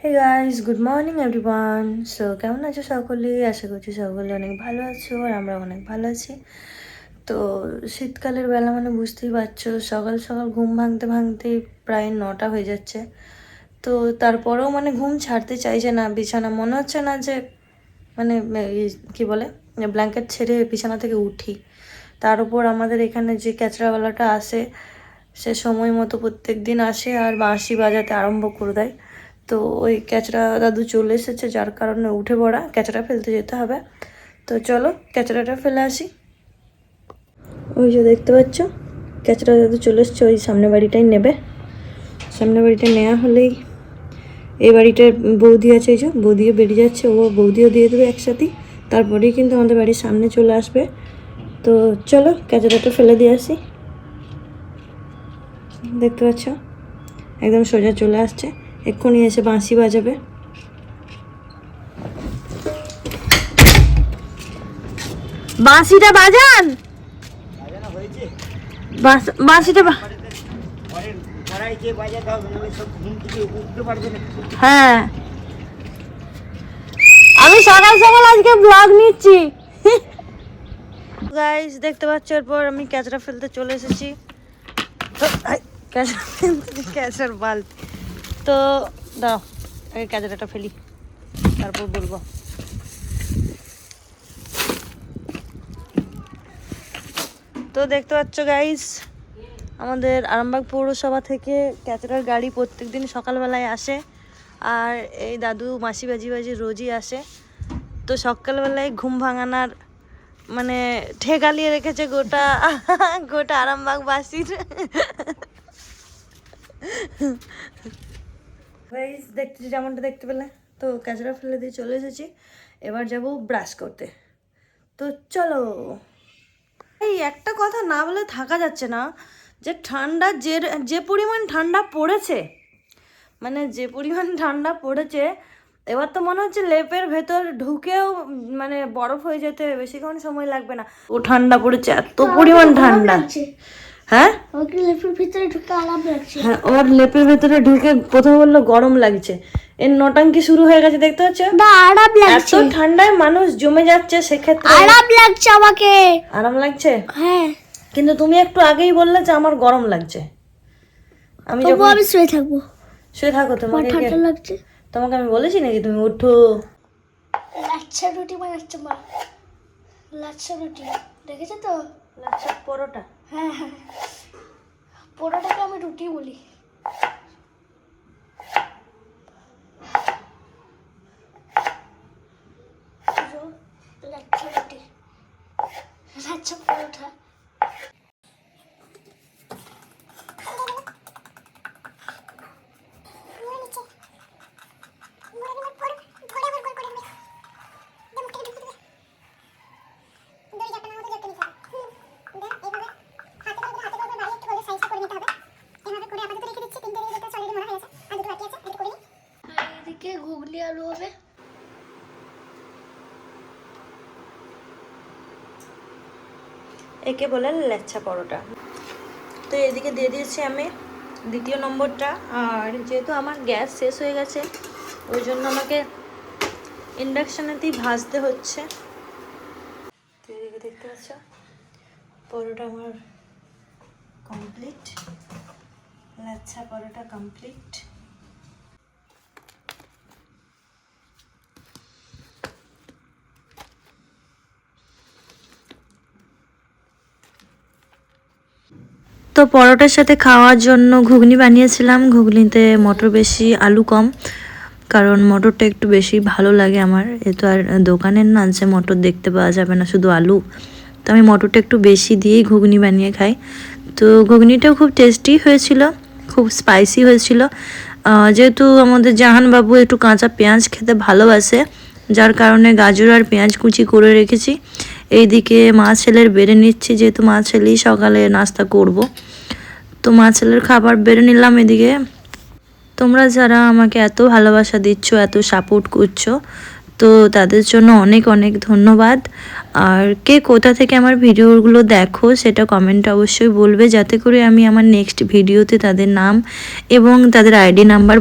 হে guys, good morning everyone. So কেমন আছো সকলে? আশা করছি সকলে অনেক ভালো আছো আর আমরা অনেক ভালো আছি। তো শীতকালের বেলা মানে বুঝতেই পারছো, সকাল সকাল ঘুম ভাঙতে ভাঙতে প্রায় 9টা হয়ে যাচ্ছে। তো তারপরেও মানে ঘুম ছাড়তে চাইছে না, বিছানা মনে হচ্ছে না যে মানে কি বলে ব্ল্যাঙ্কেট ছেড়ে বিছানা থেকে উঠি। তার উপর আমাদের এখানে যে ক্যাচড়াওয়ালাটা আসে, সে সময় মতো প্রত্যেক দিন আসে আর বাঁশি বাজাতে আরম্ভ করে দেয়। তো ওই ক্যাচড়া দাদু চলে এসেছে, যার কারণে উঠে পড়া, ক্যাচড়া ফেলতে যেতে হবে। তো চলো ক্যাচড়াটা ফেলে আসি। ওই যে দেখতে পাচ্ছ, ক্যাচড়া দাদু চলে এসছে, ওই সামনে বাড়িটাই নেবে। সামনে বাড়িটা নেওয়া হলেই এই বাড়িটার বৌদি আছে, এই যে বৌদিও বেরিয়ে যাচ্ছে, ও বৌদিও দিয়ে দেবে একসাথেই। তারপরেই কিন্তু আমাদের বাড়ির সামনে চলে আসবে। তো চলো ক্যাচড়াটা ফেলে দিয়ে আসি। দেখতে পাচ্ছ একদম সোজা চলে আসছে, এক্ষুনি এসে বাঁশি বাজাবে। বাঁশিটা বাজান, বাঁশিটা হ্যাঁ, আমি সকাল সকাল আজকে ব্লগ নিচ্ছি। গাইস দেখতে পাচ্ছ, এরপর আমি ক্যাচড়া ফেলতে চলে এসেছি। ক্যাচড়ার বালতি। তো দাও আগে ক্যাচড়াটা ফেলি, তারপর বলবো। তো দেখতে পাচ্ছ গাইস, আমাদের আরামবাগ পৌরসভা থেকে ক্যাচড়ার গাড়ি প্রত্যেকদিন সকালবেলায় আসে। আর এই দাদু মাসি বাজি বাজি রোজই আসে। তো সকালবেলায় ঘুম ভাঙানোর মানে ঠেকালিয়ে রেখেছে গোটা গোটা আরামবাগবাসীর। দেখতেছি যেমনটা দেখতে পেলে, তো ক্যাচড়া ফেলে দিয়ে চলে এসেছি। এবার যাব ব্রাশ করতে। তো চলো। এই একটা কথা না বলে থাকা যাচ্ছে না, যে ঠান্ডা যে পরিমাণ ঠান্ডা পড়েছে, মানে যে পরিমাণ ঠান্ডা পড়েছে, এবার তো মনে হচ্ছে লেপের ভেতর ঢুকেও মানে বরফ হয়ে যেতে বেশিক্ষণ সময় লাগবে না, ও ঠান্ডা পড়েছে, এত পরিমাণ ঠান্ডা। হ্যাঁ, লেপের ভিতরে ঢুকে আরাম লাগছে। হ্যাঁ, ওর লেপের ভেতরে ঢুকে প্রথমে বললো গরম লাগছে, এর নটাঙ্কি শুরু হয়ে গেছে। দেখতে পাচ্ছ আরাম লাগছে, এত ঠান্ডায় মানুষ জমে যাচ্ছে, সেক্ষেত্রে আরাম লাগছে আমাকে। আরাম লাগছে? হ্যাঁ, কিন্তু তুমি একটু আগেই বললে যে আমার গরম লাগছে। আমি শুয়ে থাকবো। শুয়ে থাকো, তোমাকে ঠান্ডা লাগছে। তোমাকে আমি বলেছি নাকি তুমি ওঠো? লাচ্ছা রুটি বানাচ্ছে মা, লাচ্ছা রুটি দেখেছো তো? লাচ্ছা পরোটা। হ্যাঁ হ্যাঁ, পরোটাকে আমি রুটি বলি। লাচ্ছা রুটি, লাচ্ছা পরোটা। ঘুগনি আলু হবে। একে বলে লাচ্ছা পরোটা। তো এদিকে দিয়ে দিয়েছি আমি দ্বিতীয় নম্বরটা। আর যেহেতু আমার গ্যাস শেষ হয়ে গেছে, ওই জন্য আমাকে ইন্ডাকশানেতেই ভাজতে হচ্ছে। তো এদিকে দেখতে পাচ্ছ পরোটা আমার কমপ্লিট, লাচ্ছা পরোটা কমপ্লিট। তো পরোটার সাথে খাওয়ার জন্য ঘুগনি বানিয়েছিলাম। ঘুগনিতে মটর বেশি, আলু কম, কারণ মটরটা একটু বেশি ভালো লাগে আমার। এ তো আর দোকানের না যে মটর দেখতে পাওয়া যাবে না, শুধু আলু। তো আমি মটরটা একটু বেশি দিয়েই ঘুগনি বানিয়ে খাই। তো ঘুগনিটাও খুব টেস্টি হয়েছিল, খুব স্পাইসি হয়েছিল। যেহেতু আমাদের জাহানবাবু একটু কাঁচা পেঁয়াজ খেতে ভালোবাসে, যার কারণে গাজর আর পেঁয়াজ কুচি করে রেখেছি। এইদিকে মা ছেলের বেড়ে নিচ্ছি, যেহেতু মা ছেলেই সকালে নাস্তা করব। তো মা ছেলের খাবার বেড়ে নিলাম এদিকে। তোমরা যারা আমাকে এত ভালোবাসা দিচ্ছ, এত সাপোর্ট করছো, তো তাদের জন্য অনেক অনেক ধন্যবাদ। আর কে কোথা থেকে আমার ভিডিওগুলো দেখো সেটা কমেন্টে অবশ্যই বলবে, যাতে করে আমি আমার নেক্সট ভিডিওতে তাদের নাম এবং তাদের আইডি নাম্বার